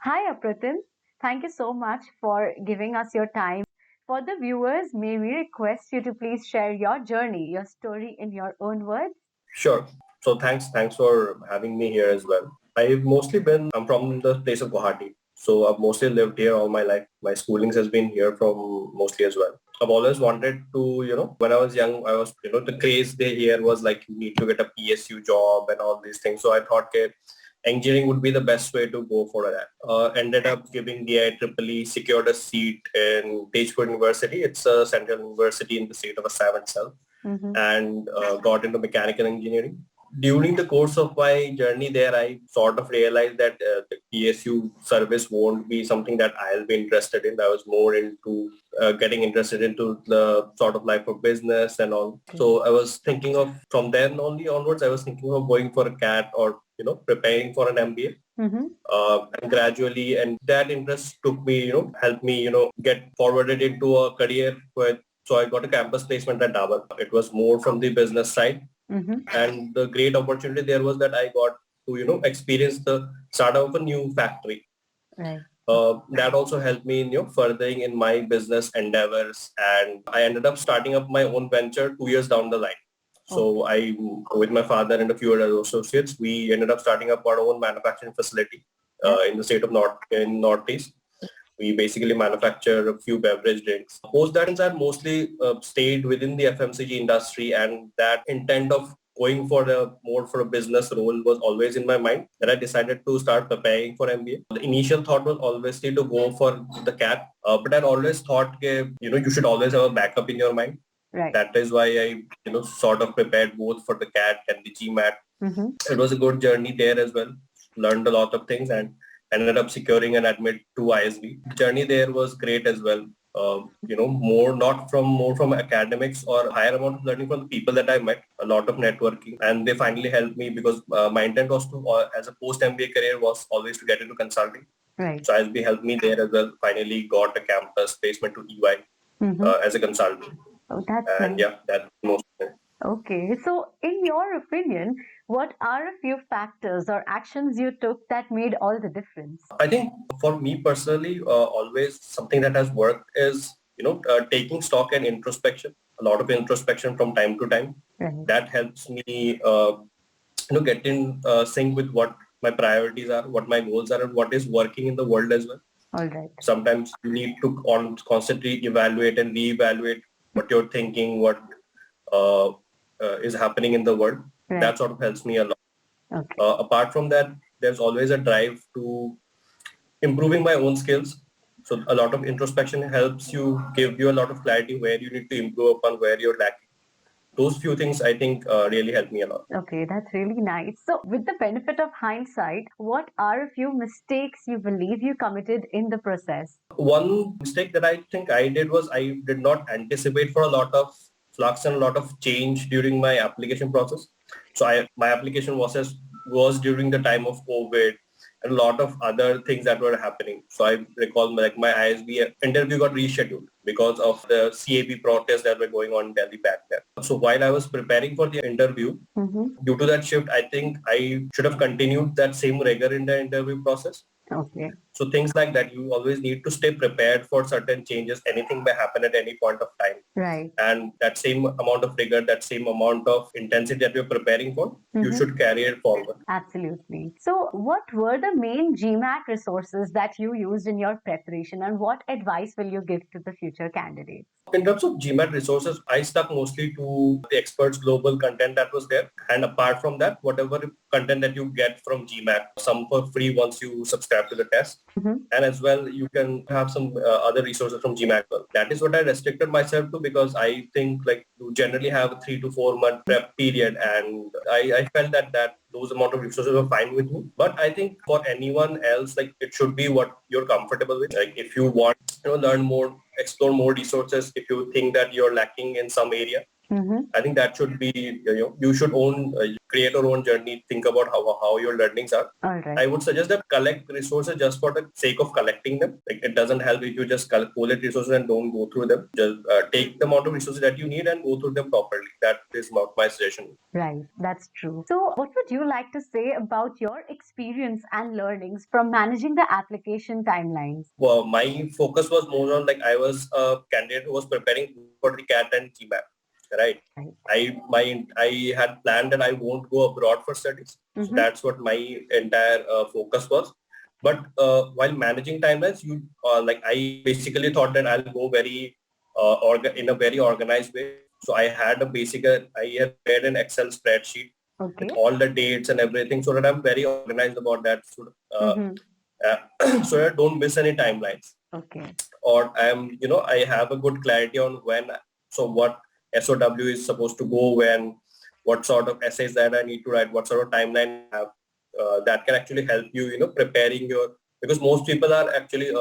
Hi, Apratim. Thank you so much for giving us your time. For the viewers, may we request you to please share your journey, your story in your own words? Sure. So thanks for having me here as well. I'm from the place of Guwahati. So I've mostly lived here all my life. My schoolings has been here from mostly as well. I've always wanted to, when I was young, the craze they here was like you need to get a PSU job and all these things. So I thought okay, engineering would be the best way to go for that. Ended up giving the IEEE, secured a seat in Tejpur University. It's a central university in the state of Assam itself Mm-hmm. and got into mechanical engineering. During the course of my journey there, I sort of realized that the PSU service won't be something that I'll be interested in. I was more into getting interested into the sort of life of business and all. Okay. So I was thinking of, from then only onwards, I was thinking of going for a CAT or, preparing for an MBA. Mm-hmm. And gradually, and that interest took me, helped me, get forwarded into a career where, so I got a campus placement at Dabur. It was more from the business side. Mm-hmm. And the great opportunity there was that I got to, experience the startup of a new factory. Right. That also helped me in, furthering in my business endeavors. And I ended up starting up my own venture 2 years down the line. Okay. So with my father and a few other associates, we ended up starting up our own manufacturing facility That's in the state of Northeast. We basically manufacture a few beverage drinks. Post that, I mostly stayed within the FMCG industry, and that intent of going for a business role was always in my mind, that I decided to start preparing for MBA. The initial thought was always to go for the CAT, but I always thought, you should always have a backup in your mind. right. That is why I, sort of prepared both for the CAT and the GMAT. Mm-hmm. It was a good journey there as well. Learned a lot of things and ended up securing an admit to ISB. Journey there was great as well. More from academics or higher amount of learning from the people that I met, a lot of networking, and they finally helped me because my intent was to, as a post MBA career, was always to get into consulting. Right. So ISB helped me there as well. Finally got a campus placement to EY Mm-hmm. as a consultant, Oh, that's and nice. yeah, that's most. Okay. So, in your opinion, what are a few factors or actions you took that made all the difference? I think for me personally, always something that has worked is, taking stock and introspection, a lot of introspection from time to time. Right. That helps me, get in sync with what my priorities are, what my goals are, and what is working in the world as well. All right. Sometimes you need to constantly evaluate and reevaluate what you're thinking, what uh, is happening in the world. Right. That sort of helps me a lot. Okay. Apart from that, there's always a drive to improving my own skills. So a lot of introspection helps you, give you a lot of clarity where you need to improve upon, where you're lacking. Those few things I think really help me a lot. Okay, that's really nice. So, with the benefit of hindsight, what are a few mistakes you believe you committed in the process? One mistake that I think I did was I did not anticipate for a lot of flux and a lot of change during my application process. So my application was during the time of COVID and a lot of other things that were happening. So I recall my ISB interview got rescheduled because of the CAB protests that were going on in Delhi back then. So while I was preparing for the interview, Mm-hmm. due to that shift, I think I should have continued that same rigor in the interview process. Okay. So things like that, you always need to stay prepared for certain changes. Anything may happen at any point of time. Right. And that same amount of rigor, that same amount of intensity that you're preparing for, you Mm-hmm. should carry it forward. Absolutely. So, what were the main GMAT resources that you used in your preparation, and what advice will you give to the future candidates? In terms of GMAT resources, I stuck mostly to the experts global content that was there. And apart from that, whatever content that you get from GMAT, some for free once you subscribe to the test. Mm-hmm. And as well, you can have some other resources from GMAT. That is what I restricted myself to because I think like you generally have a 3 to 4 month prep period. And I felt that those amount of resources were fine with me. But I think for anyone else, like it should be what you're comfortable with. Like if you want to learn more, explore more resources, if you think that you're lacking in some area, I think that should be, you should create your own journey, think about how your learnings are. All right. I would suggest that collect resources just for the sake of collecting them. Like it doesn't help if you just collect resources and don't go through them. Just take the amount of resources that you need and go through them properly. That is my suggestion. Right, that's true. So, what would you like to say about your experience and learnings from managing the application timelines? Well, my focus was more on like I was a candidate who was preparing for the CAT and GMAT. Right. Right. I had planned that I won't go abroad for studies. So that's what my entire focus was. But while managing timelines, I basically thought that I'll go in a very organized way. So I had I had made an Excel spreadsheet with all the dates and everything, so that I'm very organized about that. So, so I don't miss any timelines. Okay. Or I have a good clarity on what SOW is supposed to go when, what sort of essays that I need to write, what sort of timeline I have. That can actually help you, preparing because most people are actually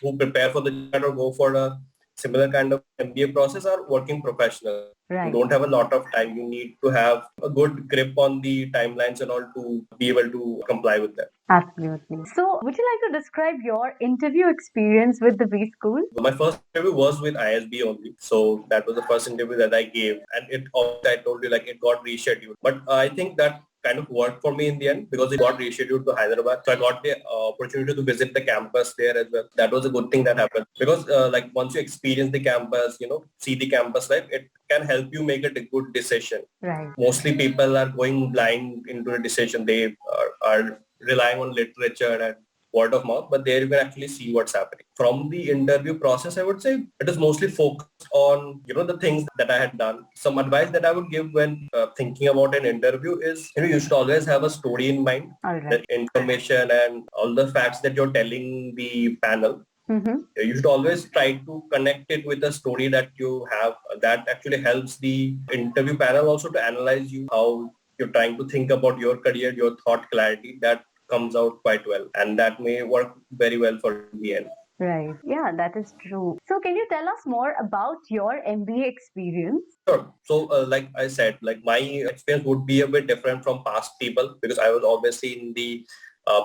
who prepare for the GMAT or go for a similar kind of MBA process are working professionals. Right. You don't have a lot of time. You need to have a good grip on the timelines and all to be able to comply with them. Absolutely. So, would you like to describe your interview experience with the B School? My first interview was with ISB only. So that was the first interview that I gave. And I told you, like, it got rescheduled. But I think that kind of worked for me in the end because it got rescheduled to Hyderabad. So I got the opportunity to visit the campus there as well. That was a good thing that happened because once you experience the campus, see the campus life, it can help you make a good decision. Right. Mostly people are going blind into a decision. They are relying on literature and word of mouth, but there you can actually see what's happening. From the interview process, I would say it is mostly focused on, the things that I had done. Some advice that I would give when thinking about an interview is, you should always have a story in mind. All right. The information and all the facts that you're telling the panel. You should always try to connect it with a story that you have. That actually helps the interview panel also to analyze you, how you're trying to think about your career, your thought clarity. That comes out quite well, and that may work very well for the end. Right. Yeah, that is true. So, can you tell us more about your MBA experience? Sure. So, like I said, like my experience would be a bit different from past people because I was obviously in the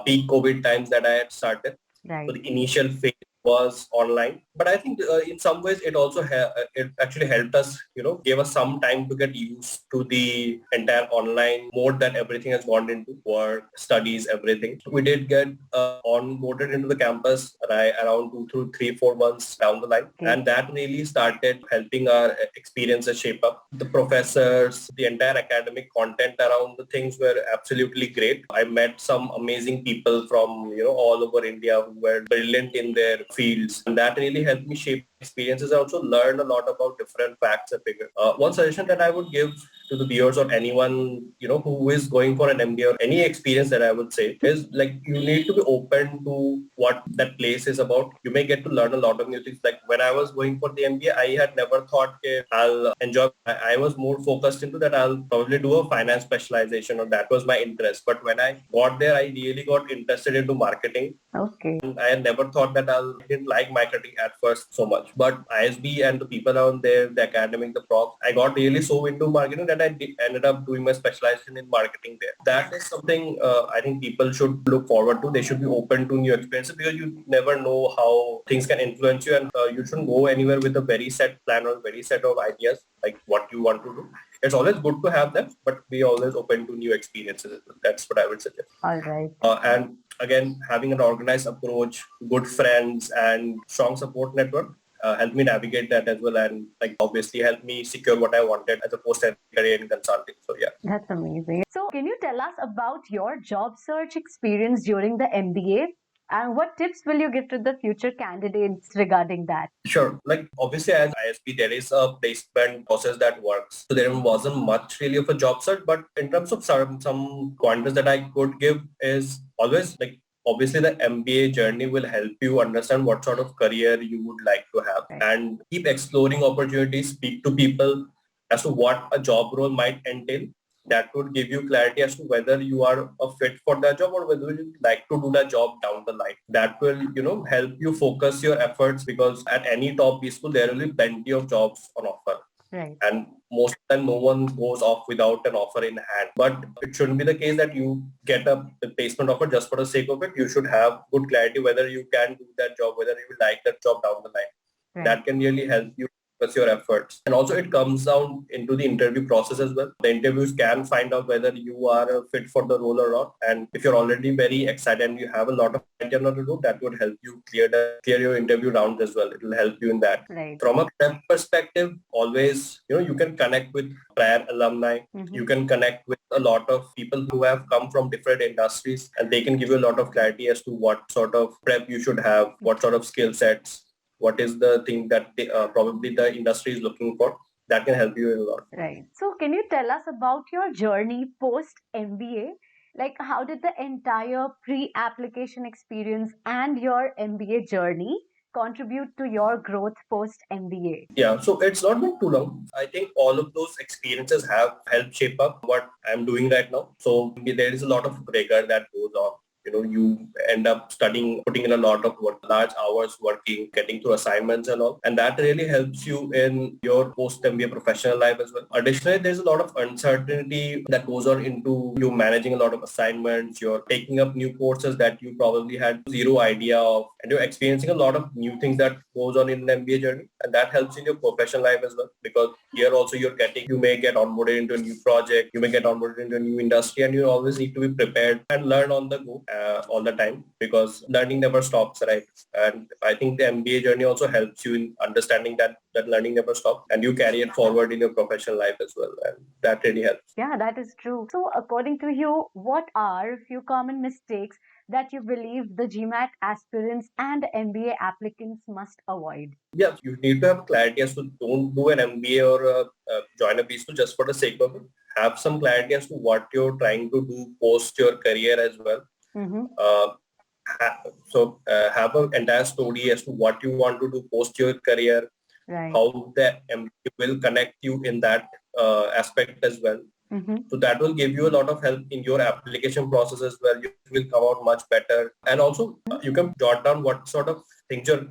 peak COVID times that I had started. Right. So the initial phase was online, but I think in some ways it also it actually helped us, gave us some time to get used to the entire online mode that everything has gone into, work, studies, everything. We did get onboarded into the campus around 2 to 3, 4 months down the line, and that really started helping our experiences shape up. The professors, the entire academic content around the things were absolutely great. I met some amazing people from all over India who were brilliant in their fields, and that really helped me shape experiences. I also learned a lot about different facts and figures. One suggestion that I would give to the viewers or anyone who is going for an MBA or any experience that I would say is like you need to be open to what that place is about. You may get to learn a lot of new things. Like when I was going for the MBA, I had never thought I'll enjoy. I was more focused into that I'll probably do a finance specialization, or that was my interest. But when I got there, I really got interested into marketing. Okay. And I had never thought that I didn't like marketing at first so much. But ISB and the people around there, the academic, the profs, I got really so into marketing that I ended up doing my specialization in marketing there. That is something I think people should look forward to. They should be open to new experiences because you never know how things can influence you, and you shouldn't go anywhere with a very set plan or very set of ideas like what you want to do. It's always good to have them, but be always open to new experiences. That's what I would suggest. All right. And again, having an organized approach, good friends, and strong support network helped me navigate that as well, and like obviously helped me secure what I wanted as a post-career in consulting. So yeah. That's amazing. So, can you tell us about your job search experience during the MBA? And what tips will you give to the future candidates regarding that? Sure. Like obviously as ISP, there is a placement process that works. So there wasn't much really of a job search, but in terms of some pointers that I could give is always like obviously the MBA journey will help you understand what sort of career you would like to have, and keep exploring opportunities, speak to people as to what a job role might entail. That would give you clarity as to whether you are a fit for that job or whether you like to do that job down the line. That will, help you focus your efforts because at any top B school, there will be plenty of jobs on offer. Right. And most of the time, no one goes off without an offer in hand. But it shouldn't be the case that you get a placement offer just for the sake of it. You should have good clarity whether you can do that job, whether you like that job down the line. Right. That can really help you focus your efforts. And also it comes down into the interview process as well. The interviews can find out whether you are a fit for the role or not. And if you're already very excited and you have a lot of idea on the role, that would help you clear your interview rounds as well. It will help you in that. Right. From a prep perspective, always, you can connect with prior alumni. Mm-hmm. You can connect with a lot of people who have come from different industries, and they can give you a lot of clarity as to what sort of prep you should have, what sort of skill sets, what is the thing that probably the industry is looking for. That can help you a lot. Right. So, can you tell us about your journey post MBA? Like, how did the entire pre application experience and your MBA journey contribute to your growth post MBA? Yeah, so it's not been too long. I think all of those experiences have helped shape up what I'm doing right now. So there is a lot of rigor that goes on. You end up studying, putting in a lot of work, large hours working, getting through assignments and all. And that really helps you in your post-MBA professional life as well. Additionally, there's a lot of uncertainty that goes on into you managing a lot of assignments. You're taking up new courses that you probably had zero idea of, and you're experiencing a lot of new things that goes on in an MBA journey. And that helps in your professional life as well, because here also you may get onboarded into a new project, you may get onboarded into a new industry, and you always need to be prepared and learn on the go all the time, because learning never stops, right? And I think the MBA journey also helps you in understanding that learning never stops, and you carry it forward in your professional life as well, and that really helps. Yeah, that is true. So, according to you, what are a few common mistakes that you believe the GMAT aspirants and MBA applicants must avoid? Yeah, you need to have clarity as to don't do an MBA or join a B school just for the sake of it. Have some clarity as to what you're trying to do post your career as well. Mm-hmm. Uh, have an entire story as to what you want to do post your career, Right. how the MBA will connect you in that aspect as well. Mm-hmm. So that will give you a lot of help in your application process as well. You will come out much better. And also you can jot down what sort of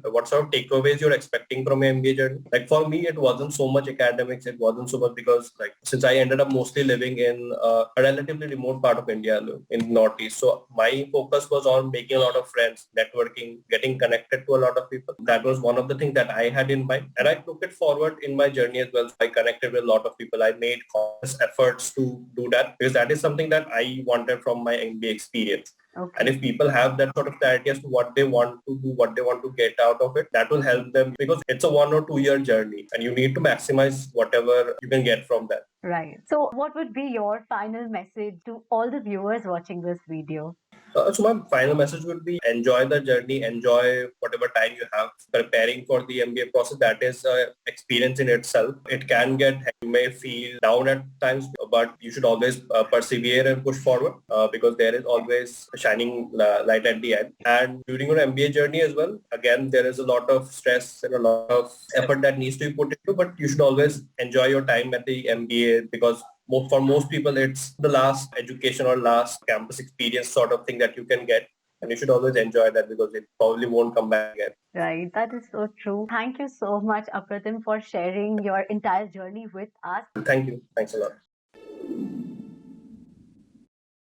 what sort of takeaways you're expecting from an MBA journey. Like for me, it wasn't so much academics. It wasn't so much because since I ended up mostly living in a relatively remote part of India in Northeast. So my focus was on making a lot of friends, networking, getting connected to a lot of people. That was one of the things that I had in mind. And I took it forward in my journey as well. So I connected with a lot of people. I made conscious efforts to do that, because that is something that I wanted from my MBA experience. Okay. And if people have that sort of clarity as to what they want to do, what they want to get out of it, that will help them, because it's a 1 or 2 year journey and you need to maximize whatever you can get from that. Right. So, what would be your final message to all the viewers watching this video? So my final message would be enjoy the journey, enjoy whatever time you have preparing for the MBA process. That is experience in itself. It can you may feel down at times, but you should always persevere and push forward because there is always a shining light at the end. And during your MBA journey as well, again, there is a lot of stress and a lot of effort that needs to be put into, but you should always enjoy your time at the MBA, because for most people, it's the last education or last campus experience sort of thing that you can get. And you should always enjoy that, because it probably won't come back again. Right, that is so true. Thank you so much, Apratim, for sharing your entire journey with us. Thank you. Thanks a lot.